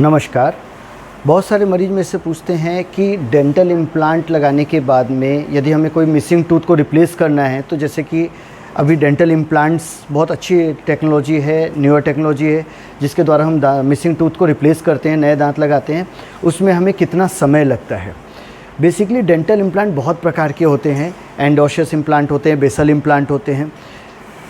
नमस्कार। बहुत सारे मरीज़ मेरे से पूछते हैं कि डेंटल इम्प्लांट लगाने के बाद में यदि हमें कोई मिसिंग टूथ को रिप्लेस करना है, तो जैसे कि अभी डेंटल इम्प्लांट्स बहुत अच्छी टेक्नोलॉजी है, न्यूअर टेक्नोलॉजी है, जिसके द्वारा हम मिसिंग टूथ को रिप्लेस करते हैं, नए दांत लगाते हैं, उसमें हमें कितना समय लगता है। बेसिकली डेंटल इम्प्लांट बहुत प्रकार के होते हैं। एंडोशियस इम्प्लांट होते हैं, बेसल इम्प्लांट होते हैं,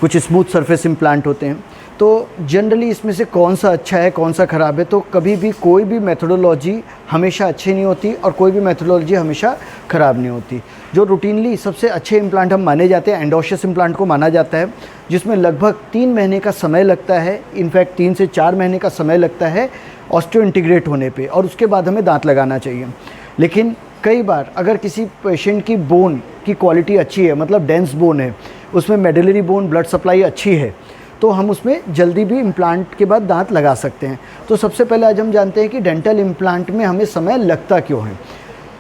कुछ स्मूथ सरफेस इम्प्लांट होते हैं। तो जनरली इसमें से कौन सा अच्छा है, कौन सा ख़राब है, तो कभी भी कोई भी मेथोडोलॉजी हमेशा अच्छी नहीं होती और कोई भी मेथोडोलॉजी हमेशा ख़राब नहीं होती। जो रूटीनली सबसे अच्छे इम्प्लांट हम माने जाते हैं, एंडोशियस इम्प्लांट को माना जाता है, जिसमें लगभग 3 महीने का समय लगता है, इनफैक्ट 3 से 4 महीने का समय लगता है ऑस्टियो इंटीग्रेट होने पे, और उसके बाद हमें दांत लगाना चाहिए। लेकिन कई बार अगर किसी पेशेंट की बोन की क्वालिटी अच्छी है, मतलब डेंस बोन है, उसमें मेडुलरी बोन ब्लड सप्लाई अच्छी है, तो हम उसमें जल्दी भी इम्प्लांट के बाद दांत लगा सकते हैं। तो सबसे पहले आज हम जानते हैं कि डेंटल इम्प्लांट में हमें समय लगता क्यों है।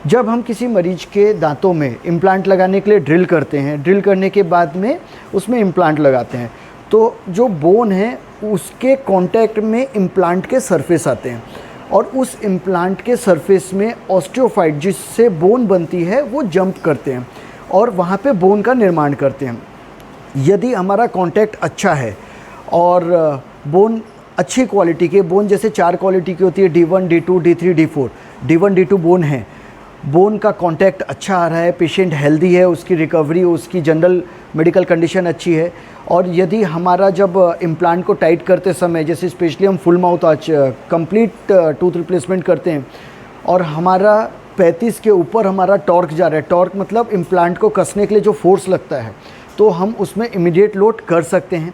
जब हम किसी मरीज के दांतों में इम्प्लांट लगाने के लिए ड्रिल करते हैं, ड्रिल करने के बाद में उसमें इम्प्लांट लगाते हैं, तो जो बोन है उसके कांटेक्ट में इम्प्लांट के सरफेस आते हैं, और उस इम्प्लांट के सरफेस में ऑस्टियोफाइट जिससे बोन बनती है वो जंप करते हैं और वहाँ पे बोन का निर्माण करते हैं। यदि हमारा कांटेक्ट अच्छा है और बोन अच्छी क्वालिटी के, बोन जैसे 4 क्वालिटी की होती है, D1, D2, D3, D4, D1, D2 bone है, बोन का कांटेक्ट अच्छा आ रहा है, पेशेंट हेल्दी है, उसकी रिकवरी, उसकी जनरल मेडिकल कंडीशन अच्छी है, और यदि हमारा जब इम्प्लांट को टाइट करते समय, जैसे स्पेशली हम फुल माउथ आज कंप्लीट टूथ रिप्लेसमेंट करते हैं और हमारा 35 के ऊपर हमारा टॉर्क जा रहा है, टॉर्क मतलब इम्प्लांट को कसने के लिए जो फोर्स लगता है, तो हम उसमें इमीडिएट लोड कर सकते हैं।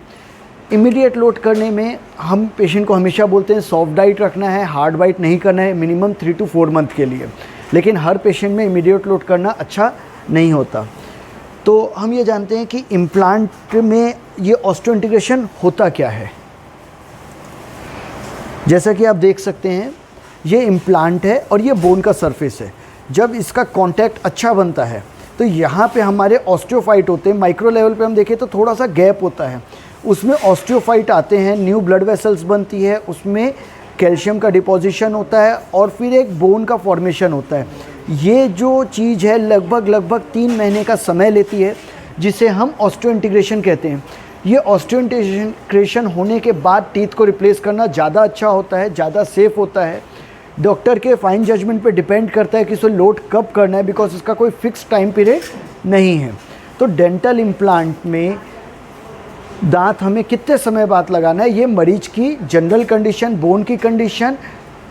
इमीडिएट लोड करने में हम पेशेंट को हमेशा बोलते हैं सॉफ्ट डाइट रखना है, हार्ड बाइट नहीं करना है, मिनिमम 3 to 4 मंथ के लिए। लेकिन हर पेशेंट में इमीडिएट लोड करना अच्छा नहीं होता। तो हम ये जानते हैं कि इम्प्लांट में ये ऑस्टियो इंटीग्रेशन होता क्या है। जैसा कि आप देख सकते हैं, ये इम्प्लांट है और ये बोन का सरफेस है। जब इसका कांटेक्ट अच्छा बनता है तो यहाँ पे हमारे ऑस्टियोफाइट होते हैं। माइक्रो लेवल पे हम देखें तो थोड़ा सा गैप होता है, उसमें ऑस्टियोफाइट आते हैं, न्यू ब्लड वेसल्स बनती है, उसमें कैल्शियम का डिपोजिशन होता है और फिर एक बोन का फॉर्मेशन होता है। ये जो चीज़ है लगभग 3 महीने का समय लेती है, जिसे हम ऑस्टियो इंटीग्रेशन कहते हैं। ये ऑस्टियो इंटीग्रेशन होने के बाद टीथ को रिप्लेस करना ज़्यादा अच्छा होता है, ज़्यादा सेफ होता है। डॉक्टर के फाइन जजमेंट पे डिपेंड करता है कि इसे लोड कब करना है, बिकॉज इसका कोई फिक्स टाइम पीरियड नहीं है। तो डेंटल इम्प्लांट में दांत हमें कितने समय बाद लगाना है, ये मरीज की जनरल कंडीशन, बोन की कंडीशन,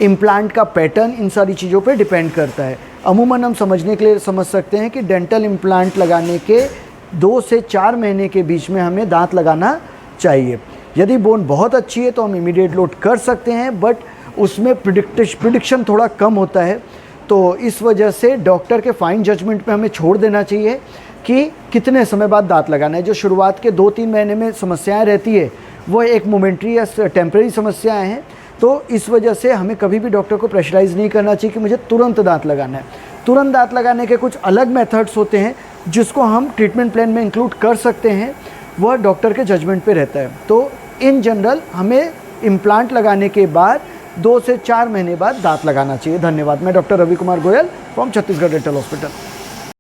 इम्प्लांट का पैटर्न, इन सारी चीज़ों पे डिपेंड करता है। अमूमन हम समझने के लिए समझ सकते हैं कि डेंटल इम्प्लांट लगाने के 2 से 4 महीने के बीच में हमें दांत लगाना चाहिए। यदि बोन बहुत अच्छी है तो हम इमीडिएट लोड कर सकते हैं, बट उसमें प्रिडिक्शन थोड़ा कम होता है। तो इस वजह से डॉक्टर के फाइन जजमेंट पे हमें छोड़ देना चाहिए कि कितने समय बाद दांत लगाना है। जो शुरुआत के 2-3 महीने में समस्याएं रहती है वो एक मोमेंट्री या टेम्परेरी समस्याएं हैं। तो इस वजह से हमें कभी भी डॉक्टर को प्रेशराइज़ नहीं करना चाहिए कि मुझे तुरंत दांत लगाना है। तुरंत दांत लगाने के कुछ अलग मेथड्स होते हैं जिसको हम ट्रीटमेंट प्लान में इंक्लूड कर सकते हैं, वह डॉक्टर के जजमेंट पे रहता है। तो इन जनरल हमें इम्प्लांट लगाने के बाद 2 से 4 महीने बाद दांत लगाना चाहिए। धन्यवाद। मैं doctor Ravi Kumar Goyal from Chhattisgarh dental hospital.